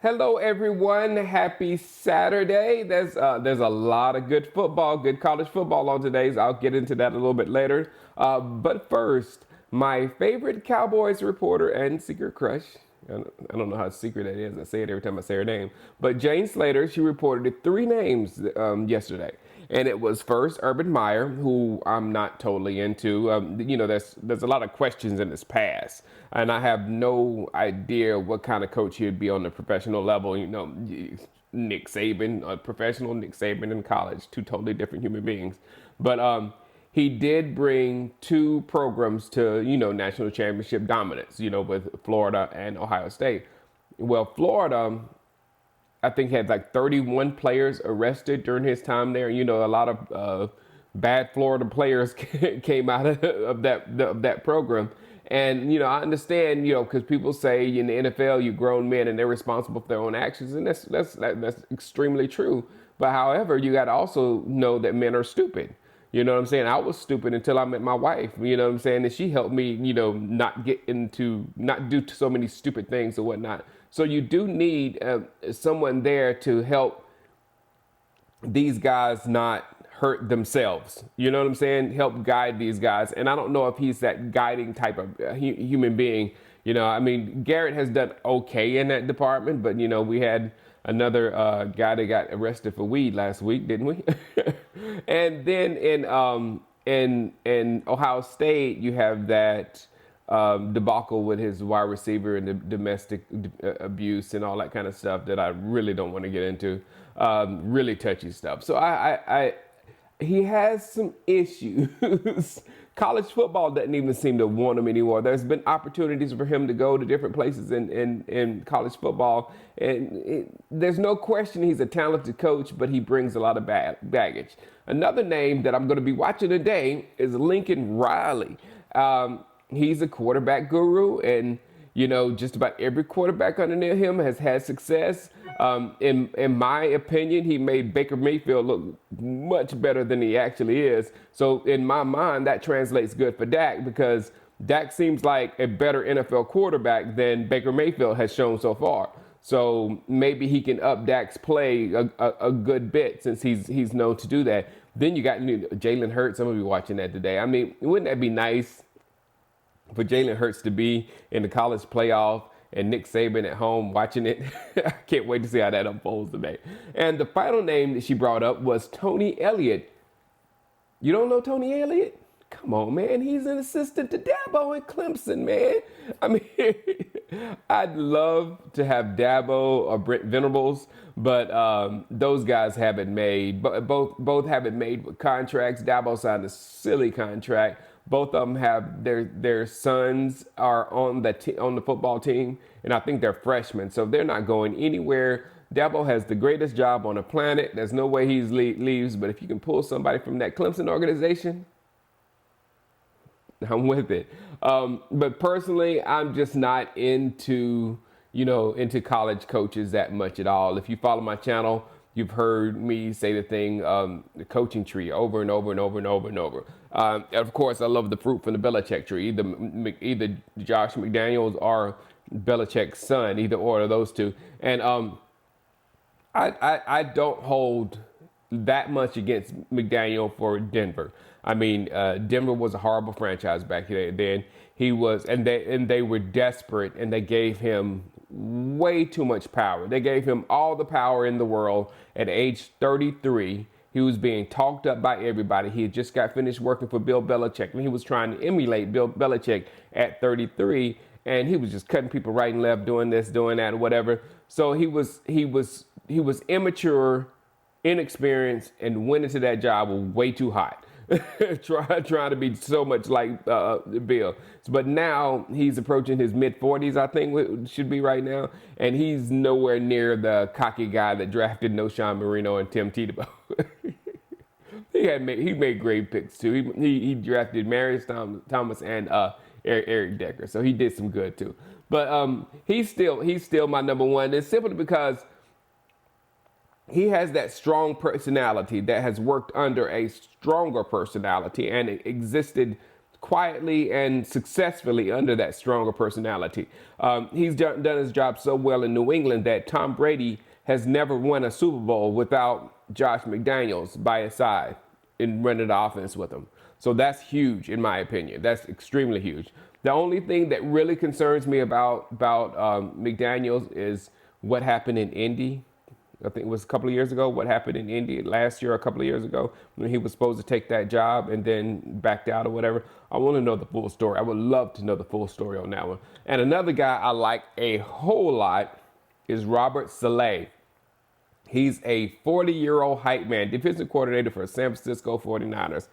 Hello, everyone. Happy Saturday. There's a lot of good football, good college football on today's. I'll get into that a little bit later. But first, my favorite Cowboys reporter and secret crush. I don't know how secret that is. I say it every time I say her name. But Jane Slater, she reported three names yesterday. And it was first Urban Meyer, who I'm not totally into. There's a lot of questions in his past, and I have no idea what kind of coach he'd be on the professional level. Nick Saban, a professional, Nick Saban in college, two totally different human beings. But he did bring two programs to national championship dominance. With Florida and Ohio State. Well, Florida, I think, had like 31 players arrested during his time there. A lot of bad Florida players came out of that program. And I understand, because people say in the NFL, you grown men and they're responsible for their own actions, and that's extremely true. But however, you got to also know that men are stupid. You know what I'm saying? I was stupid until I met my wife. You know what I'm saying? And she helped me, not do so many stupid things or whatnot. So you do need someone there to help these guys not hurt themselves. You know what I'm saying? Help guide these guys. And I don't know if he's that guiding type of human being. Garrett has done okay in that department, but we had another guy that got arrested for weed last week, didn't we? And then in Ohio State, you have that debacle with his wide receiver and the domestic abuse and all that kind of stuff that I really don't want to get into. Really touchy stuff. So he has some issues. College football doesn't even seem to want him anymore. There's been opportunities for him to go to different places in college football. And there's no question he's a talented coach, but he brings a lot of baggage. Another name that I'm going to be watching today is Lincoln Riley. He's a quarterback guru, and just about every quarterback under him has had success. In my opinion, he made Baker Mayfield look much better than he actually is. So in my mind, that translates good for Dak, because Dak seems like a better NFL quarterback than Baker Mayfield has shown so far. So maybe he can up Dak's play a good bit, since he's known to do that. Then you got Jalen Hurts. I'm going to be watching that today. Wouldn't that be nice for Jalen Hurts to be in the college playoff and Nick Saban at home watching it? I can't wait to see how that unfolds today. And the final name that she brought up was Toni Elliot. You don't know Toni Elliot? Come on, man. He's an assistant to Dabo at Clemson, man. I'd love to have Dabo or Brent Venables, but those guys haven't made. Both haven't made with contracts. Dabo signed a silly contract. Both of them have their sons are on the football team, and I think they're freshmen, so they're not going anywhere. Dabo has the greatest job on the planet. There's no way he leaves, but if you can pull somebody from that Clemson organization, I'm with it. But personally, I'm just not into college coaches that much at all. If you follow my channel, you've heard me say the thing, the coaching tree, over and over and over and over and over. Of course, I love the fruit from the Belichick tree, either Josh McDaniels or Belichick's son, either or of those two. And I don't hold that much against McDaniel for Denver. Denver was a horrible franchise back then. They were desperate, and they gave him way too much power. They gave him all the power in the world. At age 33, he was being talked up by everybody. He had just got finished working for Bill Belichick, and he was trying to emulate Bill Belichick at 33, and he was just cutting people right and left, doing this, doing that, whatever. So he was immature, inexperienced, and went into that job way too hot. trying to be so much like Bill. But now he's approaching his mid-40s, I think it should be right now, and he's nowhere near the cocky guy that drafted Noshawn Marino and Tim Tebow. He made great picks too. He drafted Marius Thomas and Eric Decker, so he did some good too. But he's still my number one. It's simply because he has that strong personality that has worked under a stronger personality, and it existed quietly and successfully under that stronger personality. He's done his job so well in New England that Tom Brady has never won a Super Bowl without Josh McDaniels by his side and running the offense with him. So that's huge, in my opinion. That's extremely huge. The only thing that really concerns me about McDaniels is what happened in Indy. I think it was a couple of years ago. What happened in Indy last year, a couple of years ago, when he was supposed to take that job and then backed out or whatever. I want to know the full story. I would love to know the full story on that one. And another guy I like a whole lot is Robert Saleh. He's a 40-year-old hype man, defensive coordinator for San Francisco 49ers.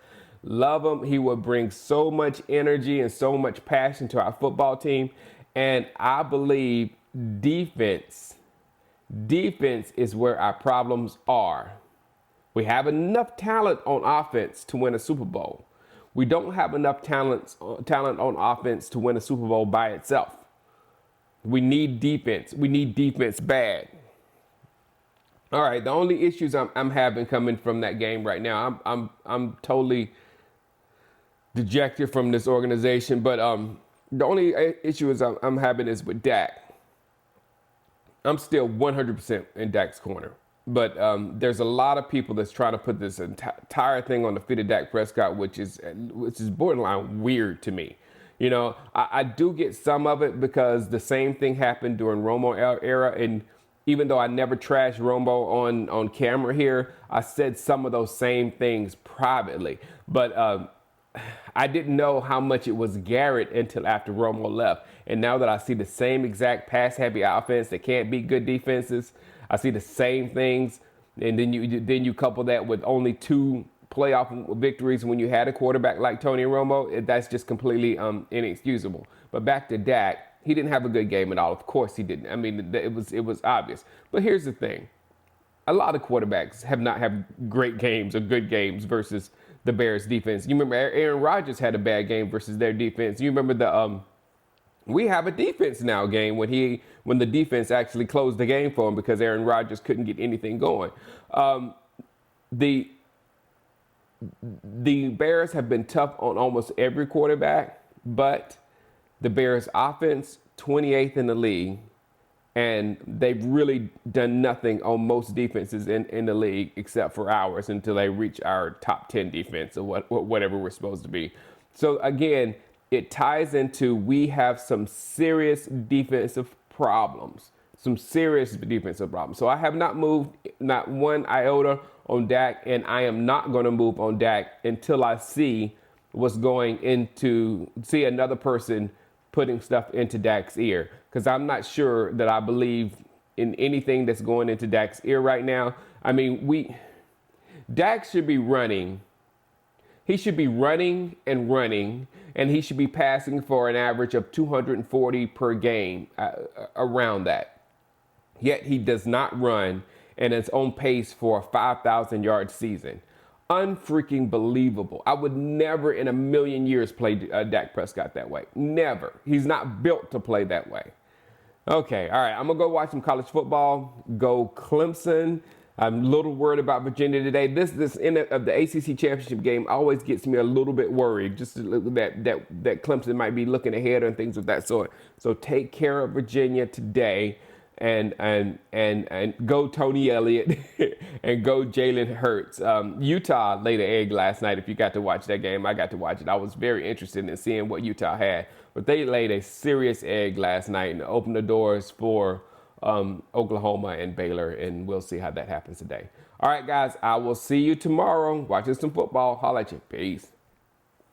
Love him. He will bring so much energy and so much passion to our football team. And I believe defense is where our problems are. We have enough talent on offense to win a Super Bowl. We don't have enough talent on offense to win a Super Bowl by itself. We need defense. We need defense bad. All right, the only issues I'm having coming from that game right now, I'm totally dejected from this organization, but the only issue I'm having is with Dak. I'm still 100% in Dak's corner, but there's a lot of people that's trying to put this entire thing on the feet of Dak Prescott, which is borderline weird to me. You know, I do get some of it because the same thing happened during Romo era, and even though I never trashed Romo on camera here, I said some of those same things privately. But I didn't know how much it was Garrett until after Romo left. And now that I see the same exact pass-heavy offense that can't beat good defenses, I see the same things. And then you couple that with only 2 playoff victories when you had a quarterback like Tony Romo. That's just completely inexcusable. But back to Dak. He didn't have a good game at all. Of course he didn't. I mean, it was obvious. But here's the thing. A lot of quarterbacks have not had great games or good games versus the Bears defense. You remember Aaron Rodgers had a bad game versus their defense. You remember the we have a defense now game when the defense actually closed the game for him because Aaron Rodgers couldn't get anything going. The Bears have been tough on almost every quarterback, but the Bears offense, 28th in the league, and they've really done nothing on most defenses in the league except for ours until they reach our top 10 defense or whatever we're supposed to be. So again, it ties into we have some serious defensive problems. So I have not moved not one iota on Dak, and I am not going to move on Dak until I see another person putting stuff into Dak's ear, because I'm not sure that I believe in anything that's going into Dak's ear right now. I mean, Dak should be running. He should be running, and he should be passing for an average of 240 per game, around that. Yet he does not run, and is on pace for a 5,000-yard season. Unfreaking believable. I would never in a million years play Dak Prescott that way. Never. He's not built to play that way. Okay, all right. I'm going to go watch some college football. Go Clemson. I'm a little worried about Virginia today. This end of the ACC championship game always gets me a little bit worried. Just that Clemson might be looking ahead and things of that sort. So take care of Virginia today. And go Toni Elliot and go Jalen Hurts. Utah laid an egg last night. If you got to watch that game, I got to watch it. I was very interested in seeing what Utah had. But they laid a serious egg last night and opened the doors for Oklahoma and Baylor, and we'll see how that happens today. All right, guys, I will see you tomorrow watching some football. Holla at you. Peace.